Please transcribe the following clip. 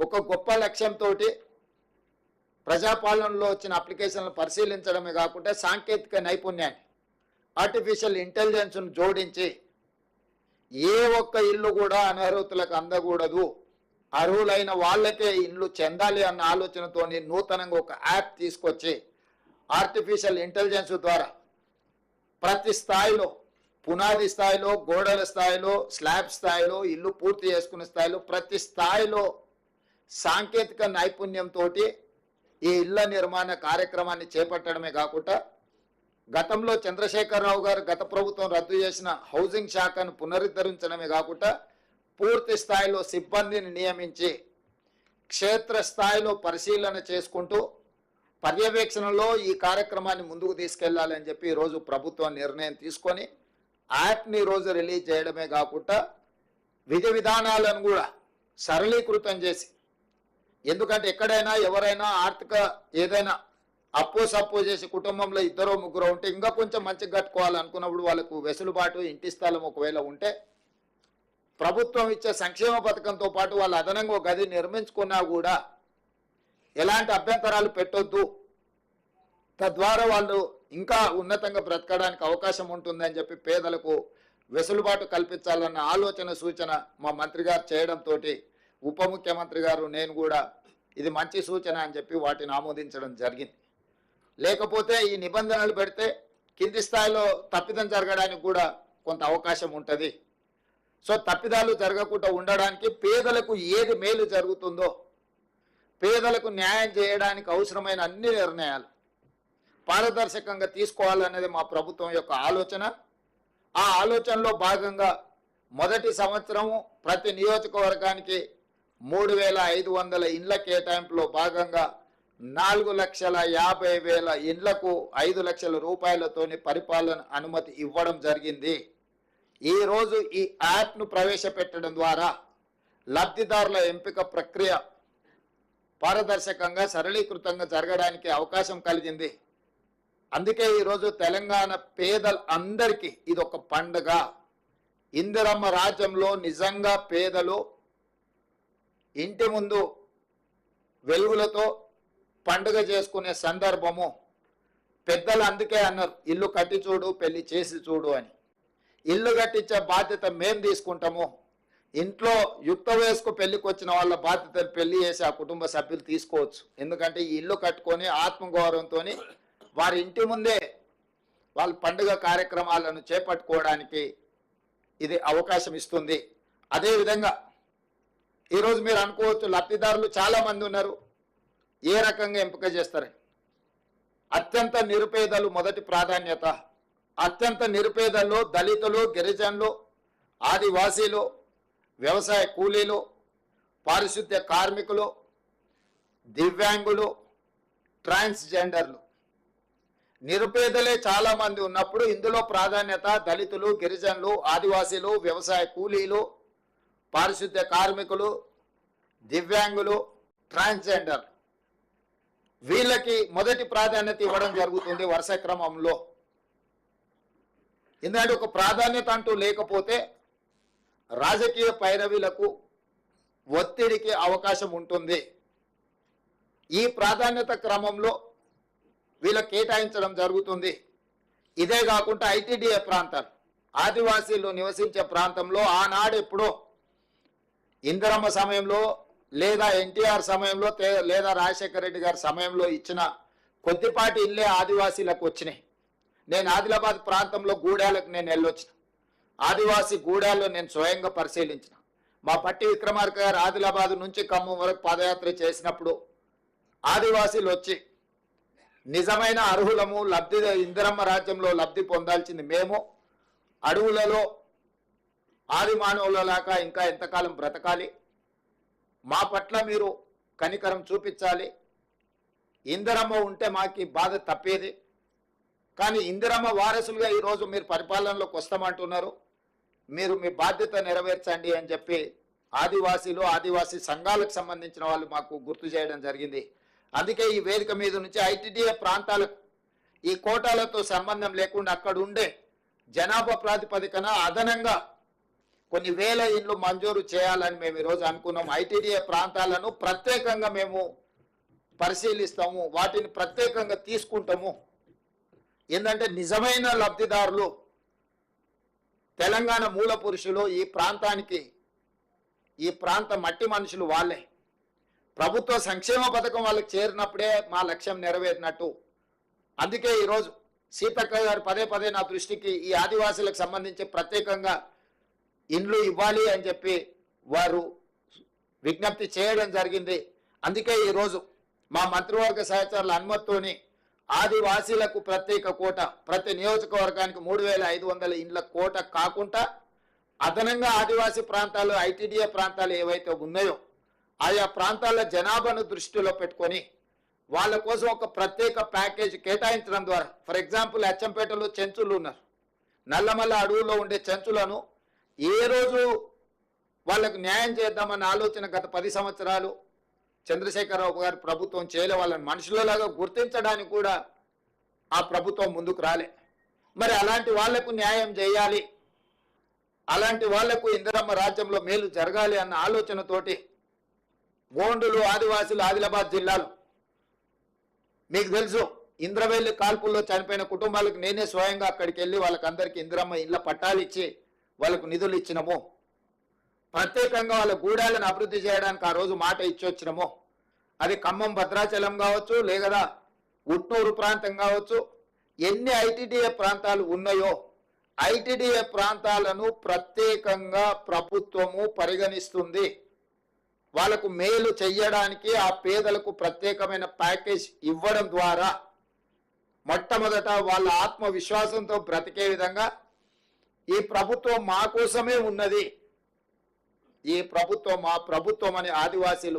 ఒక గొప్ప లక్ష్యంతో ప్రజాపాలనలో వచ్చిన అప్లికేషన్లను పరిశీలించడమే కాకుండా సాంకేతిక నైపుణ్యాన్ని ఆర్టిఫిషియల్ ఇంటెలిజెన్స్ను జోడించి ఏ ఒక్క ఇల్లు కూడా అనర్హులకు అందకూడదు, అర్హులైన వాళ్ళకే ఇల్లు చెందాలి అన్న ఆలోచనతో నూతనంగా ఒక యాప్ తీసుకొచ్చి ఆర్టిఫిషియల్ ఇంటెలిజెన్స్ ద్వారా ప్రతి స్థాయిలో, పునాది స్థాయిలో, గోడల స్థాయిలో, స్లాబ్ స్థాయిలో, ఇల్లు పూర్తి చేసుకునే స్థాయిలో ప్రతి స్థాయిలో సాంకేతిక నైపుణ్యంతో ఈ ఇళ్ల నిర్మాణ కార్యక్రమాన్ని చేపట్టడమే కాకుండా గతంలో చంద్రశేఖరరావు గారు గత ప్రభుత్వం రద్దు చేసిన హౌసింగ్ శాఖను పునరుద్ధరించడమే కాకుండా పూర్తి స్థాయిలో సిబ్బందిని నియమించి క్షేత్రస్థాయిలో పరిశీలన చేసుకుంటూ పర్యవేక్షణలో ఈ కార్యక్రమాన్ని ముందుకు తీసుకెళ్లాలని చెప్పి ఈరోజు ప్రభుత్వం నిర్ణయం తీసుకొని యాప్ని ఈరోజు రిలీజ్ చేయడమే కాకుండా విధి విధానాలను కూడా సరళీకృతం చేసి, ఎందుకంటే ఎక్కడైనా ఎవరైనా ఆర్థిక ఏదైనా అప్పు సప్పు చేసి కుటుంబంలో ఇద్దరో ముగ్గురు ఉంటే ఇంకా కొంచెం మంచిగా కట్టుకోవాలనుకున్నప్పుడు వాళ్ళకు వెసులుబాటు, ఇంటి స్థలం ఒకవేళ ఉంటే ప్రభుత్వం ఇచ్చే సంక్షేమ పథకంతో పాటు వాళ్ళు అదనంగా ఒక గది నిర్మించుకున్నా కూడా ఎలాంటి అభ్యంతరాలు పెట్టొద్దు, తద్వారా వాళ్ళు ఇంకా ఉన్నతంగా బ్రతకడానికి అవకాశం ఉంటుందని చెప్పి పేదలకు వెసులుబాటు కల్పించాలన్న ఆలోచన సూచన మా మంత్రి గారు చేయడంతో ఉప ముఖ్యమంత్రి గారు నేను కూడా ఇది మంచి సూచన అని చెప్పి వాటిని ఆమోదించడం జరిగింది. లేకపోతే ఈ నిబంధనలు పెడితే కింది స్థాయిలో తప్పిదం జరగడానికి కూడా కొంత అవకాశం ఉంటుంది. సో తప్పిదాలు జరగకుండా ఉండడానికి పేదలకు ఏది మేలు జరుగుతుందో, పేదలకు న్యాయం చేయడానికి అవసరమైన అన్ని నిర్ణయాలు పారదర్శకంగా తీసుకోవాలనేది మా ప్రభుత్వం యొక్క ఆలోచన. ఆ ఆలోచనలో భాగంగా మొదటి సంవత్సరము ప్రతి నియోజకవర్గానికి 3,500 ఇండ్ల కేటాయింపులో భాగంగా 4,50,000 ఇండ్లకు 5 లక్షల రూపాయలతోని పరిపాలన అనుమతి ఇవ్వడం జరిగింది. ఈరోజు ఈ యాప్ను ప్రవేశపెట్టడం ద్వారా లబ్ధిదారుల ఎంపిక ప్రక్రియ పారదర్శకంగా సరళీకృతంగా జరగడానికి అవకాశం కలిగింది. అందుకే ఈరోజు తెలంగాణ పేదలందరికీ ఇది ఒక పండుగ. ఇందిరమ్మ రాజ్యంలో నిజంగా పేదలు ఇంటి ముందు వెలుగులతో పండుగ చేసుకునే సందర్భము. పెద్దలు అందుకే అన్నారు, ఇల్లు కట్టి చూడు, పెళ్లి చేసి చూడు అని. ఇల్లు కట్టించే బాధ్యత మేం తీసుకుంటాము. ఇంట్లో యుక్త వయస్కు పెళ్లికి వచ్చిన వాళ్ళ బాధ్యతలు పెళ్లి చేసి ఆ కుటుంబ సభ్యులు తీసుకోవచ్చు. ఎందుకంటే ఈ ఇల్లు కట్టుకొని ఆత్మగౌరవంతో వారి ఇంటి ముందే వాళ్ళ పండుగ కార్యక్రమాలను చేపట్టుకోవడానికి ఇది అవకాశం ఇస్తుంది. అదేవిధంగా ఈరోజు మీరు అనుకోవచ్చు, లబ్ధిదారులు చాలామంది ఉన్నారు, ఏ రకంగా ఎంపిక చేస్తారని. అత్యంత నిరుపేదలు మొదటి ప్రాధాన్యత. అత్యంత నిరుపేదల్లో దళితులు, గిరిజనులు, ఆదివాసీలు, వ్యవసాయ కూలీలు, పారిశుద్ధ్య కార్మికులు, దివ్యాంగులు, ట్రాన్స్జెండర్లు, నిరుపేదలే చాలామంది ఉన్నప్పుడు ఇందులో ప్రాధాన్యత దళితులు, గిరిజనులు, ఆదివాసీలు, వ్యవసాయ కూలీలు, పారిశుద్ధ్య కార్మికులు, దివ్యాంగులు, ట్రాన్స్జెండర్, వీళ్ళకి మొదటి ప్రాధాన్యత ఇవ్వడం జరుగుతుంది వరుస క్రమంలో. ఎందుకంటే ఒక ప్రాధాన్యత అంటూ లేకపోతే రాజకీయ పైరవీలకు, ఒత్తిడికి అవకాశం ఉంటుంది. ఈ ప్రాధాన్యత క్రమంలో వీళ్ళకి కేటాయించడం జరుగుతుంది. ఇదే కాకుండా ఐటీడీఏ ప్రాంతాలు, ఆదివాసీలు నివసించే ప్రాంతంలో ఆనాడు ఎప్పుడో ఇందిరమ్మ సమయంలో లేదా ఎన్టీఆర్ సమయంలో లేదా రాజశేఖర రెడ్డి గారి సమయంలో ఇచ్చిన కొద్దిపాటి ఇల్లే ఆదివాసీలకు వచ్చినాయి. నేను ఆదిలాబాద్ ప్రాంతంలో గూడాలకు నేను వెళ్ళొచ్చిన. ఆదివాసీ గూడాల్లో నేను స్వయంగా పరిశీలించిన. మా పట్టి విక్రమార్క గారు ఆదిలాబాద్ నుంచి ఖమ్మం వరకు పాదయాత్ర చేసినప్పుడు ఆదివాసీలు వచ్చి నిజమైన అర్హులము, ఇందిరమ్మ రాజ్యంలో లబ్ధి పొందాల్సింది మేము, అడవులలో ఆది మానవులలాగా ఇంకా ఎంతకాలం బ్రతకాలి, మా పట్ల మీరు కనికరం చూపించాలి, ఇందిరమ్మ ఉంటే మాకు బాధ తప్పేది, కానీ ఇందిరమ్మ వారసులుగా ఈరోజు మీరు పరిపాలనలోకి వస్తామంటున్నారు, మీరు మీ బాధ్యత నెరవేర్చండి అని చెప్పి ఆదివాసీలు, ఆదివాసీ సంఘాలకు సంబంధించిన వాళ్ళు మాకు గుర్తు చేయడం జరిగింది. అందుకే ఈ వేదిక మీద నుంచి ఐటీడీఏ ప్రాంతాలకు ఈ కోటాలతో సంబంధం లేకుండా అక్కడ ఉండే జనాభా ప్రాతిపదికన అదనంగా కొన్ని వేల ఇండ్లు మంజూరు చేయాలని మేము ఈరోజు అనుకున్నాం. ఐటీడీఏ ప్రాంతాలను ప్రత్యేకంగా మేము పరిశీలిస్తాము, వాటిని ప్రత్యేకంగా తీసుకుంటాము. ఏంటంటే నిజమైన లబ్ధిదారులు తెలంగాణ మూల పురుషులు, ఈ ప్రాంతానికి ఈ ప్రాంత మట్టి మనుషులు వాళ్ళే. ప్రభుత్వ సంక్షేమ పథకం వాళ్ళకి చేరినప్పుడే మా లక్ష్యం నెరవేరినట్టు. అందుకే ఈరోజు సీతక్క గారు పదే పదే నా దృష్టికి ఈ ఆదివాసులకు సంబంధించి ప్రత్యేకంగా ఇండ్లు ఇవ్వాలి అని చెప్పి వారు విజ్ఞప్తి చేయడం జరిగింది. అందుకే ఈరోజు మా మంత్రివర్గ సహచరుల అనుమతితోని ఆదివాసీలకు ప్రత్యేక కోట, ప్రతి నియోజకవర్గానికి 3500 ఇండ్ల కోట కాకుండా అదనంగా ఆదివాసీ ప్రాంతాలు, ఐటీడీఏ ప్రాంతాలు ఏవైతే ఉన్నాయో ఆయా ప్రాంతాల జనాభాను దృష్టిలో పెట్టుకొని వాళ్ళ కోసం ఒక ప్రత్యేక ప్యాకేజ్ కేటాయించడం ద్వారా, ఫర్ ఎగ్జాంపుల్ అచ్చంపేటలో చెంచులు ఉన్నారు, నల్లమల్ల అడవుల్లో ఉండే చెంచులను ఏ రోజు వాళ్ళకు న్యాయం చేద్దామన్న ఆలోచన గత 10 సంవత్సరాలు చంద్రశేఖరరావు గారి ప్రభుత్వం చేయలే. వాళ్ళని మనుషులలాగా గుర్తించడానికి కూడా ఆ ప్రభుత్వం ముందుకు రాలే. మరి అలాంటి వాళ్లకు న్యాయం చేయాలి, అలాంటి వాళ్లకు ఇందిరమ్మ రాజ్యంలో మేలు జరగాలి అన్న ఆలోచనతోటి గోండులు ఆదివాసులు ఆదిలాబాద్ జిల్లాలో, మీకు తెలుసు ఇంద్రవెల్లి కాల్పుల్లో చనిపోయిన కుటుంబాలకు నేనే స్వయంగా అక్కడికి వెళ్ళి వాళ్ళకందరికీ ఇందిరమ్మ ఇళ్ల పట్టాలు ఇచ్చి వాళ్ళకు నిధులు ఇచ్చినము. ప్రత్యేకంగా వాళ్ళ గూడాలను అభివృద్ధి చేయడానికి ఆ రోజు మాట ఇచ్చొచ్చినము. అది ఖమ్మం భద్రాచలం కావచ్చు, లేదా ఉట్నూరు ప్రాంతం కావచ్చు, ఎన్ని ఐటీడీఏ ప్రాంతాలు ఉన్నాయో ఐటీడీఏ ప్రాంతాలను ప్రత్యేకంగా ప్రభుత్వము పరిగణిస్తుంది. వాళ్ళకు మేలు చెయ్యడానికి ఆ పేదలకు ప్రత్యేకమైన ప్యాకేజ్ ఇవ్వడం ద్వారా మొట్టమొదట వాళ్ళ ఆత్మవిశ్వాసంతో బ్రతికే విధంగా ఈ ప్రభుత్వం మా కోసమే ఉన్నది, ఈ ప్రభుత్వం మా ప్రభుత్వం అని ఆదివాసీలు